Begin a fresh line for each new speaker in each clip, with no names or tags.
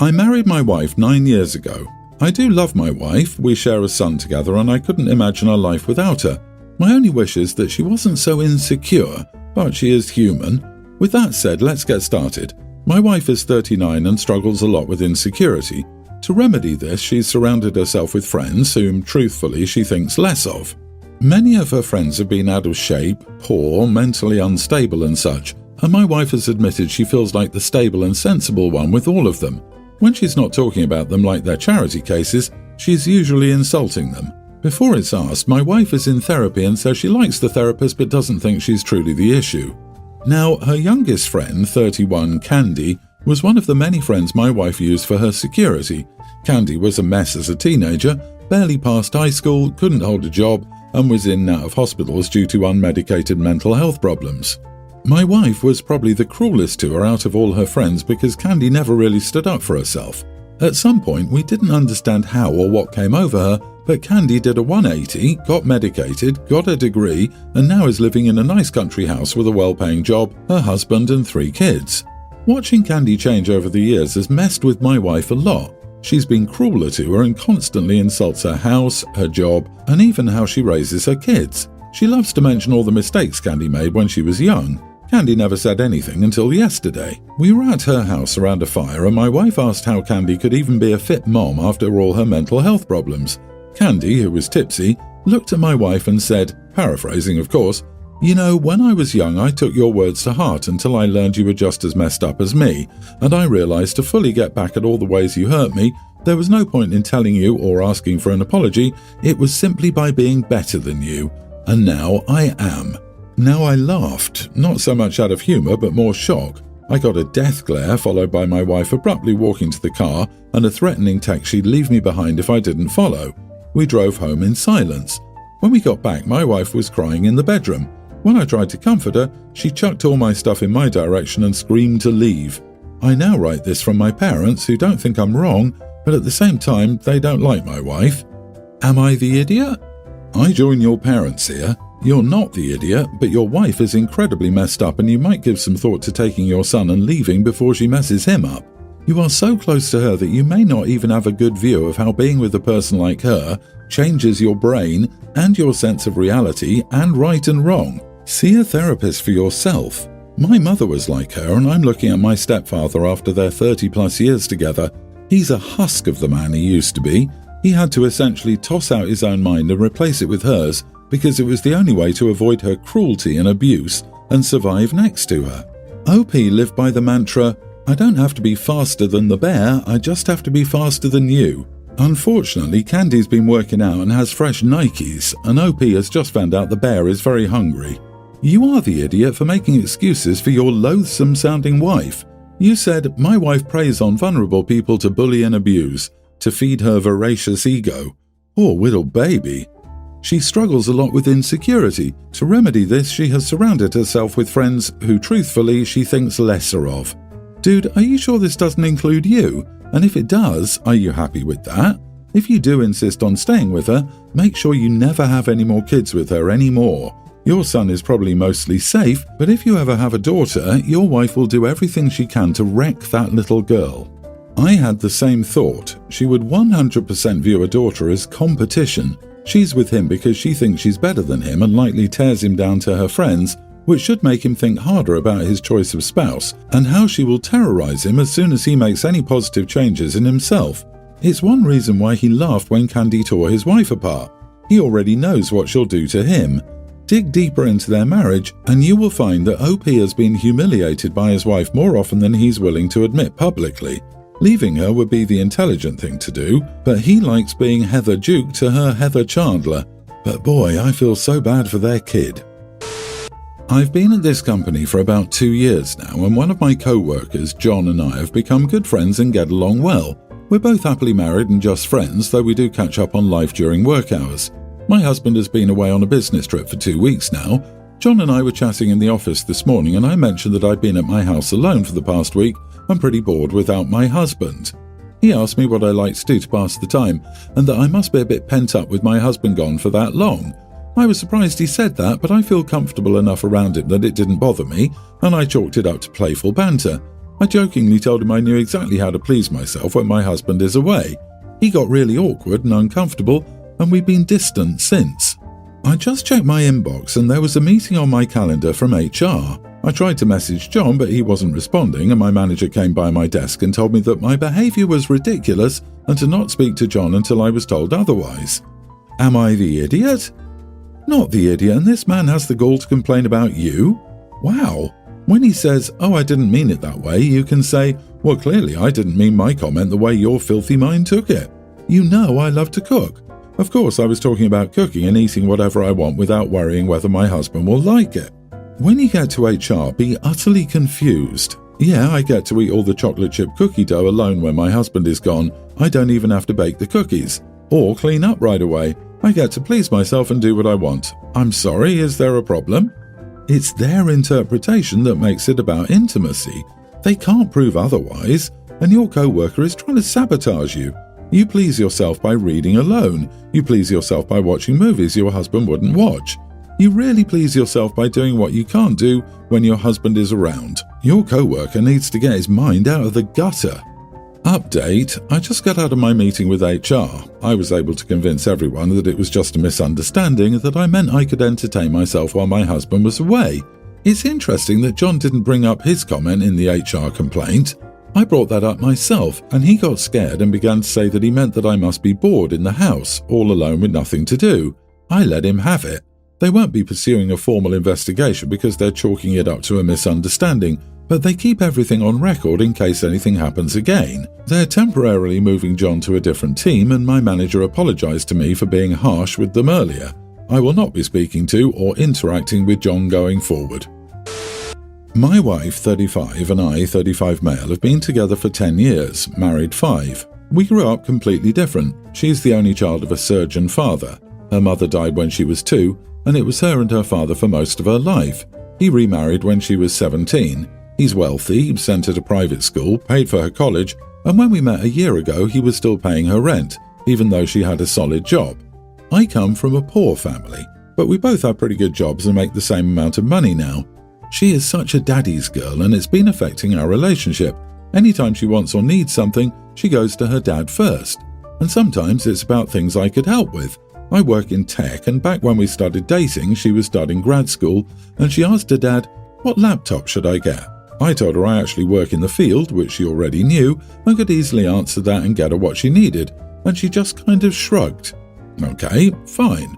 I married my wife 9 years ago. I do love my wife, we share a son together, and I couldn't imagine our life without her. My only wish is that she wasn't so insecure, but she is human. With that said, let's get started. My wife is 39 and struggles a lot with insecurity. To remedy this, she's surrounded herself with friends whom, truthfully, she thinks less of. Many of her friends have been out of shape, poor, mentally unstable and such, and my wife has admitted she feels like the stable and sensible one with all of them. When she's not talking about them like they're charity cases, she's usually insulting them. Before it's asked, my wife is in therapy and says she likes the therapist but doesn't think she's truly the issue. Now, her youngest friend, 31, Candy, was one of the many friends my wife used for her security. Candy was a mess as a teenager, barely passed high school, couldn't hold a job, and was in and out of hospitals due to unmedicated mental health problems. My wife was probably the cruelest to her out of all her friends because Candy never really stood up for herself. At some point, we didn't understand how or what came over her, but Candy did a 180, got medicated, got a degree, and now is living in a nice country house with a well-paying job, her husband and 3 kids. Watching Candy change over the years has messed with my wife a lot. She's been crueler to her and constantly insults her house, her job, and even how she raises her kids. She loves to mention all the mistakes Candy made when she was young. Candy never said anything until yesterday. We were at her house around a fire and my wife asked how Candy could even be a fit mom after all her mental health problems. Candy, who was tipsy, looked at my wife and said, paraphrasing of course, "You know, when I was young I took your words to heart until I learned you were just as messed up as me, and I realized to fully get back at all the ways you hurt me, there was no point in telling you or asking for an apology, it was simply by being better than you. And now I am." Now I laughed, not so much out of humour but more shock. I got a death glare followed by my wife abruptly walking to the car and a threatening text she'd leave me behind if I didn't follow. We drove home in silence. When we got back, my wife was crying in the bedroom. When I tried to comfort her, she chucked all my stuff in my direction and screamed to leave. I now write this from my parents who don't think I'm wrong, but at the same time they don't like my wife. Am I the idiot? I join your parents here. You're not the idiot, but your wife is incredibly messed up and you might give some thought to taking your son and leaving before she messes him up. You are so close to her that you may not even have a good view of how being with a person like her changes your brain and your sense of reality and right and wrong. See a therapist for yourself. My mother was like her and I'm looking at my stepfather after their 30+ years together. He's a husk of the man he used to be. He had to essentially toss out his own mind and replace it with hers because it was the only way to avoid her cruelty and abuse and survive next to her. OP lived by the mantra, "I don't have to be faster than the bear, I just have to be faster than you." Unfortunately, Candy's been working out and has fresh Nikes, and OP has just found out the bear is very hungry. You are the idiot for making excuses for your loathsome-sounding wife. You said, "My wife preys on vulnerable people to bully and abuse, to feed her voracious ego." Poor little baby. She struggles a lot with insecurity. To remedy this, she has surrounded herself with friends who, truthfully, she thinks lesser of. Dude, are you sure this doesn't include you? And if it does, are you happy with that? If you do insist on staying with her, make sure you never have any more kids with her anymore. Your son is probably mostly safe, but if you ever have a daughter, your wife will do everything she can to wreck that little girl. I had the same thought. She would 100% view a daughter as competition. She's with him because she thinks she's better than him and likely tears him down to her friends, which should make him think harder about his choice of spouse and how she will terrorize him as soon as he makes any positive changes in himself. It's one reason why he laughed when Candy tore his wife apart. He already knows what she'll do to him. Dig deeper into their marriage and you will find that OP has been humiliated by his wife more often than he's willing to admit publicly. Leaving her would be the intelligent thing to do, but he likes being Heather Duke to her Heather Chandler. But boy, I feel so bad for their kid. I've been at this company for about 2 years now, and one of my co-workers, John, and I have become good friends and get along well. We're both happily married and just friends, though we do catch up on life during work hours. My husband has been away on a business trip for 2 weeks now. John and I were chatting in the office this morning and I mentioned that I'd been at my house alone for the past week. I'm pretty bored without my husband. He asked me what I like to do to pass the time and that I must be a bit pent up with my husband gone for that long. I was surprised he said that, but I feel comfortable enough around him that it didn't bother me and I chalked it up to playful banter. I jokingly told him I knew exactly how to please myself when my husband is away. He got really awkward and uncomfortable, and we've been distant since. I just checked my inbox and there was a meeting on my calendar from HR. I tried to message John, but he wasn't responding, and my manager came by my desk and told me that my behaviour was ridiculous and to not speak to John until I was told otherwise. Am I the idiot? Not the idiot, and this man has the gall to complain about you? Wow. When he says, "Oh, I didn't mean it that way," you can say, "Well, clearly I didn't mean my comment the way your filthy mind took it. You know I love to cook. Of course, I was talking about cooking and eating whatever I want without worrying whether my husband will like it." When you get to HR, be utterly confused. Yeah, I get to eat all the chocolate chip cookie dough alone when my husband is gone. I don't even have to bake the cookies. Or clean up right away. I get to please myself and do what I want. I'm sorry, is there a problem? It's their interpretation that makes it about intimacy. They can't prove otherwise, and your co-worker is trying to sabotage you. You please yourself by reading alone. You please yourself by watching movies your husband wouldn't watch. You really please yourself by doing what you can't do when your husband is around. Your co-worker needs to get his mind out of the gutter. Update: I just got out of my meeting with HR. I was able to convince everyone that it was just a misunderstanding, that I meant I could entertain myself while my husband was away. It's interesting that John didn't bring up his comment in the HR complaint. I brought that up myself, and he got scared and began to say that he meant that I must be bored in the house, all alone with nothing to do. I let him have it. They won't be pursuing a formal investigation because they're chalking it up to a misunderstanding, but they keep everything on record in case anything happens again. They're temporarily moving John to a different team, and my manager apologized to me for being harsh with them earlier. I will not be speaking to or interacting with John going forward. My wife, 35, and I, 35 male, have been together for 10 years, married 5. We grew up completely different. She's the only child of a surgeon father. Her mother died when she was 2, and it was her and her father for most of her life. He remarried when she was 17. He's wealthy, sent her to private school, paid for her college, and when we met a year ago, he was still paying her rent, even though she had a solid job. I come from a poor family, but we both have pretty good jobs and make the same amount of money now. She is such a daddy's girl, and it's been affecting our relationship. Anytime she wants or needs something, she goes to her dad first. And sometimes it's about things I could help with. I work in tech, and back when we started dating, she was starting grad school, and she asked her dad, "What laptop should I get?" I told her I actually work in the field, which she already knew, and could easily answer that and get her what she needed, and she just kind of shrugged. Okay, fine.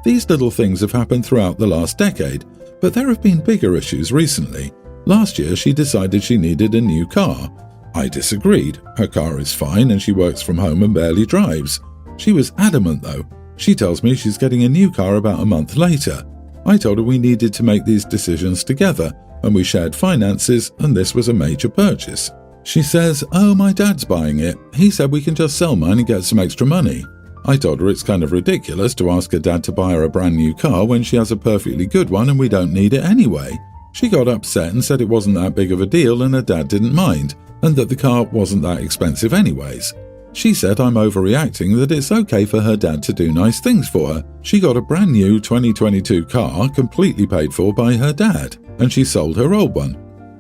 These little things have happened throughout the last decade, but there have been bigger issues recently. Last year, she decided she needed a new car. I disagreed. Her car is fine and she works from home and barely drives. She was adamant though. She tells me she's getting a new car about a month later. I told her we needed to make these decisions together, and we shared finances, and this was a major purchase. She says, "Oh, my dad's buying it. He said we can just sell mine and get some extra money." I told her it's kind of ridiculous to ask her dad to buy her a brand new car when she has a perfectly good one and we don't need it anyway. She got upset and said it wasn't that big of a deal and her dad didn't mind, and that the car wasn't that expensive anyways. She said I'm overreacting, that it's okay for her dad to do nice things for her. She got a brand new 2022 car completely paid for by her dad, and she sold her old one.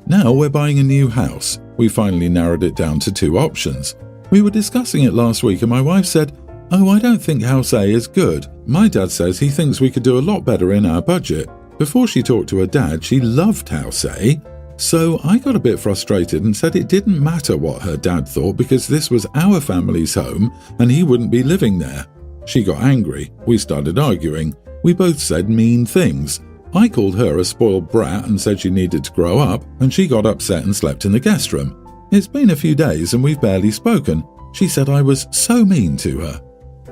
Now we're buying a new house. We finally narrowed it down to 2 options. We were discussing it last week and my wife said, "Oh, I don't think House A is good. My dad says he thinks we could do a lot better in our budget." Before she talked to her dad, she loved House A. So I got a bit frustrated and said it didn't matter what her dad thought because this was our family's home and he wouldn't be living there. She got angry. We started arguing. We both said mean things. I called her a spoiled brat and said she needed to grow up, and she got upset and slept in the guest room. It's been a few days and we've barely spoken. She said I was so mean to her.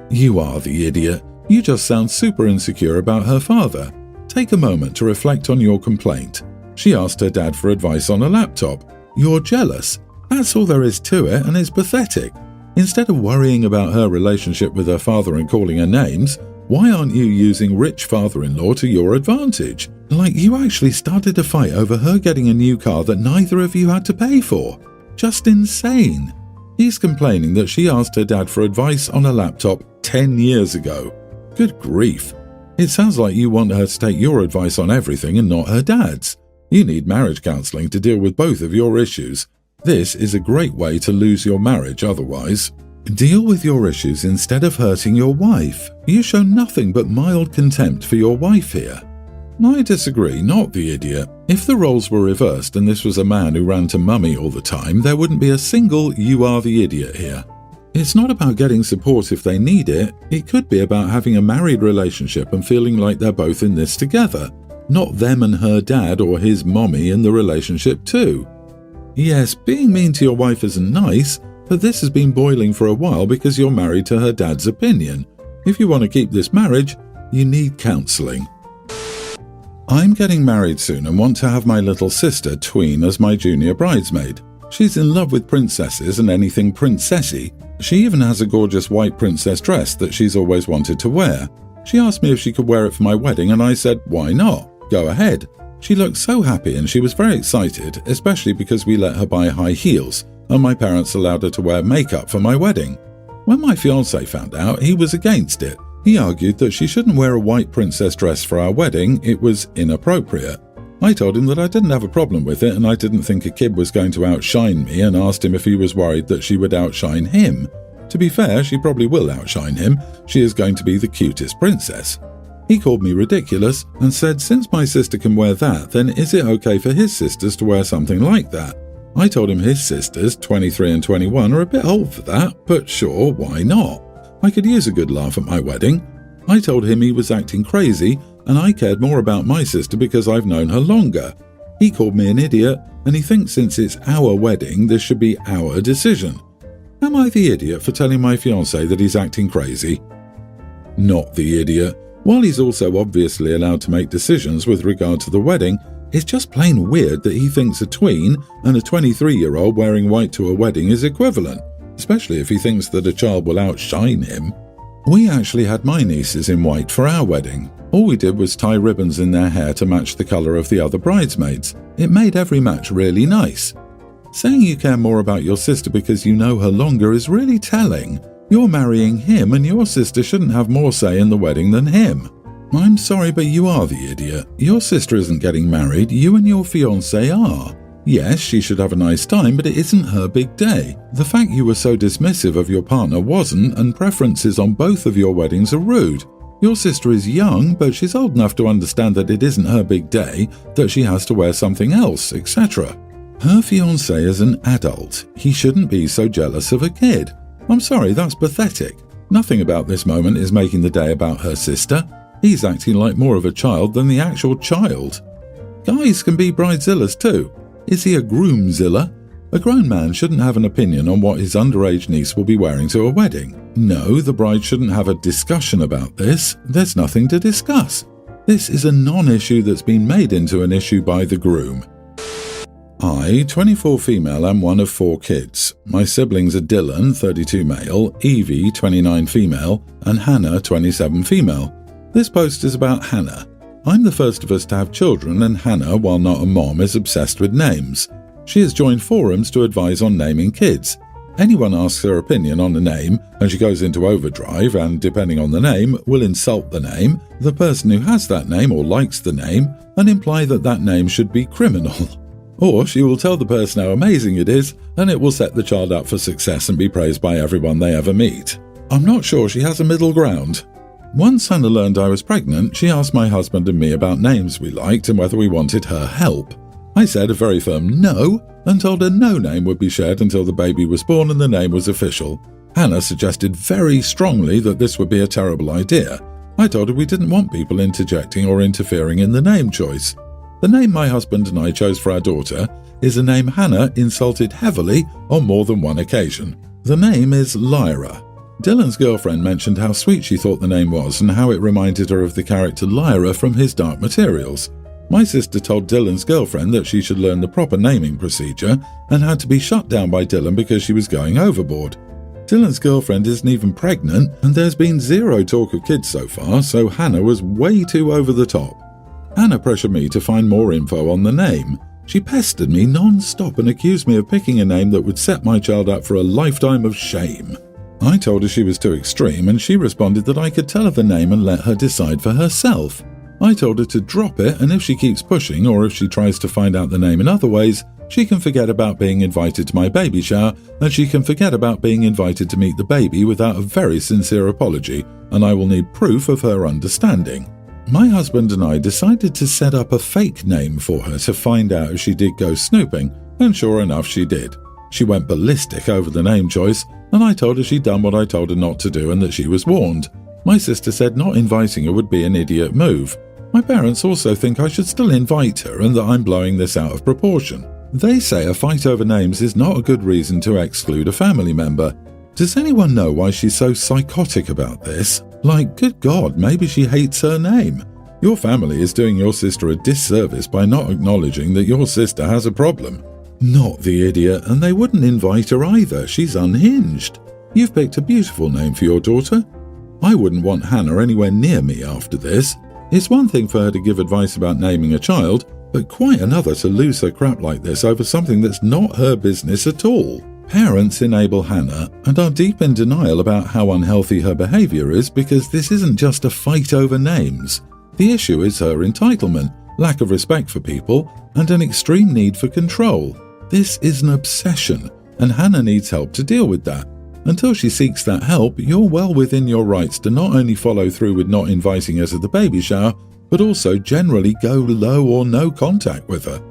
You are the idiot. You just sound super insecure about her father. Take a moment to reflect on your complaint. She asked her dad for advice on a laptop. You're jealous. That's all there is to it, and it's pathetic. Instead of worrying about her relationship with her father and calling her names, why aren't you using rich father-in-law to your advantage? Like you actually started a fight over her getting a new car that neither of you had to pay for. Just insane. He's complaining that she asked her dad for advice on a laptop 10 years ago. Good grief. It sounds like you want her to take your advice on everything and not her dad's. You need marriage counselling to deal with both of your issues. This is a great way to lose your marriage otherwise. Deal with your issues instead of hurting your wife. You show nothing but mild contempt for your wife here. I disagree, not the idiot. If the roles were reversed and this was a man who ran to mummy all the time, there wouldn't be a single "you are the idiot" here. It's not about getting support if they need it. It could be about having a married relationship and feeling like they're both in this together, not them and her dad or his mommy in the relationship too. Yes, being mean to your wife isn't nice, but this has been boiling for a while because you're married to her dad's opinion. If you want to keep this marriage, you need counselling. I'm getting married soon and want to have my little sister, Tween, as my junior bridesmaid. She's in love with princesses and anything princessy. She even has a gorgeous white princess dress that she's always wanted to wear. She asked me if she could wear it for my wedding and I said, why not? Go ahead. She looked so happy and she was very excited, especially because we let her buy high heels and my parents allowed her to wear makeup for my wedding. When my fiancé found out, he was against it. He argued that she shouldn't wear a white princess dress for our wedding, it was inappropriate. I told him that I didn't have a problem with it and I didn't think a kid was going to outshine me and asked him if he was worried that she would outshine him. To be fair, she probably will outshine him. She is going to be the cutest princess. He called me ridiculous and said since my sister can wear that, then is it okay for his sisters to wear something like that? I told him his sisters, 23 and 21, are a bit old for that, but sure, why not? I could use a good laugh at my wedding. I told him he was acting crazy and I cared more about my sister because I've known her longer. He called me an idiot and he thinks since it's our wedding, this should be our decision. Am I the idiot for telling my fiancé that he's acting crazy? Not the idiot. While he's also obviously allowed to make decisions with regard to the wedding, it's just plain weird that he thinks a tween and a 23-year-old wearing white to a wedding is equivalent, especially if he thinks that a child will outshine him. We actually had my nieces in white for our wedding. All we did was tie ribbons in their hair to match the colour of the other bridesmaids. It made every match really nice. Saying you care more about your sister because you know her longer is really telling. You're marrying him and your sister shouldn't have more say in the wedding than him. I'm sorry, but you are the idiot. Your sister isn't getting married, you and your fiancé are. Yes, she should have a nice time, but it isn't her big day. The fact you were so dismissive of your partner wasn't, and preferences on both of your weddings are rude. Your sister is young, but she's old enough to understand that it isn't her big day, that she has to wear something else, etc. Her fiancé is an adult. He shouldn't be so jealous of a kid. I'm sorry, that's pathetic. Nothing about this moment is making the day about her sister. He's acting like more of a child than the actual child. Guys can be bridezillas too. Is he a groomzilla? A grown man shouldn't have an opinion on what his underage niece will be wearing to a wedding. No, the bride shouldn't have a discussion about this. There's nothing to discuss. This is a non-issue that's been made into an issue by the groom. I, 24 female, am one of 4 kids. My siblings are Dylan, 32 male, Evie, 29 female, and Hannah, 27 female. This post is about Hannah. I'm the first of us to have children, and Hannah, while not a mom, is obsessed with names. She has joined forums to advise on naming kids. Anyone asks her opinion on a name, and she goes into overdrive and, depending on the name, will insult the name, the person who has that name or likes the name, and imply that that name should be criminal. Or she will tell the person how amazing it is, and it will set the child up for success and be praised by everyone they ever meet. I'm not sure she has a middle ground. Once Hannah learned I was pregnant, she asked my husband and me about names we liked and whether we wanted her help. I said a very firm no, and told her no name would be shared until the baby was born and the name was official. Hannah suggested very strongly that this would be a terrible idea. I told her we didn't want people interjecting or interfering in the name choice. The name my husband and I chose for our daughter is a name Hannah insulted heavily on more than one occasion. The name is Lyra. Dylan's girlfriend mentioned how sweet she thought the name was and how it reminded her of the character Lyra from his Dark Materials. My sister told Dylan's girlfriend that she should learn the proper naming procedure and had to be shut down by Dylan because she was going overboard. Dylan's girlfriend isn't even pregnant and there's been zero talk of kids so far, so Hannah was way too over the top. Hannah pressured me to find more info on the name. She pestered me non-stop and accused me of picking a name that would set my child up for a lifetime of shame. I told her she was too extreme and she responded that I could tell her the name and let her decide for herself. I told her to drop it and if she keeps pushing or if she tries to find out the name in other ways, She can forget about being invited to my baby shower, and she can forget about being invited to meet the baby without a very sincere apology, and I will need proof of her understanding. My husband and I decided to set up a fake name for her to find out if she did go snooping, and sure enough she did. She went ballistic over the name choice, and I told her she'd done what I told her not to do and that she was warned. My sister said not inviting her would be an idiot move. My parents also think I should still invite her and that I'm blowing this out of proportion. They say a fight over names is not a good reason to exclude a family member. Does anyone know why she's so psychotic about this? Like, good God, maybe she hates her name. Your family is doing your sister a disservice by not acknowledging that your sister has a problem. Not the idiot, and they wouldn't invite her either. She's unhinged. You've picked a beautiful name for your daughter. I wouldn't want Hannah anywhere near me after this. It's one thing for her to give advice about naming a child, but quite another to lose her crap like this over something that's not her business at all. Parents enable Hannah and are deep in denial about how unhealthy her behaviour is because this isn't just a fight over names. The issue is her entitlement, lack of respect for people, and an extreme need for control. This is an obsession, and Hannah needs help to deal with that. Until she seeks that help, you're well within your rights to not only follow through with not inviting her to the baby shower, but also generally go low or no contact with her.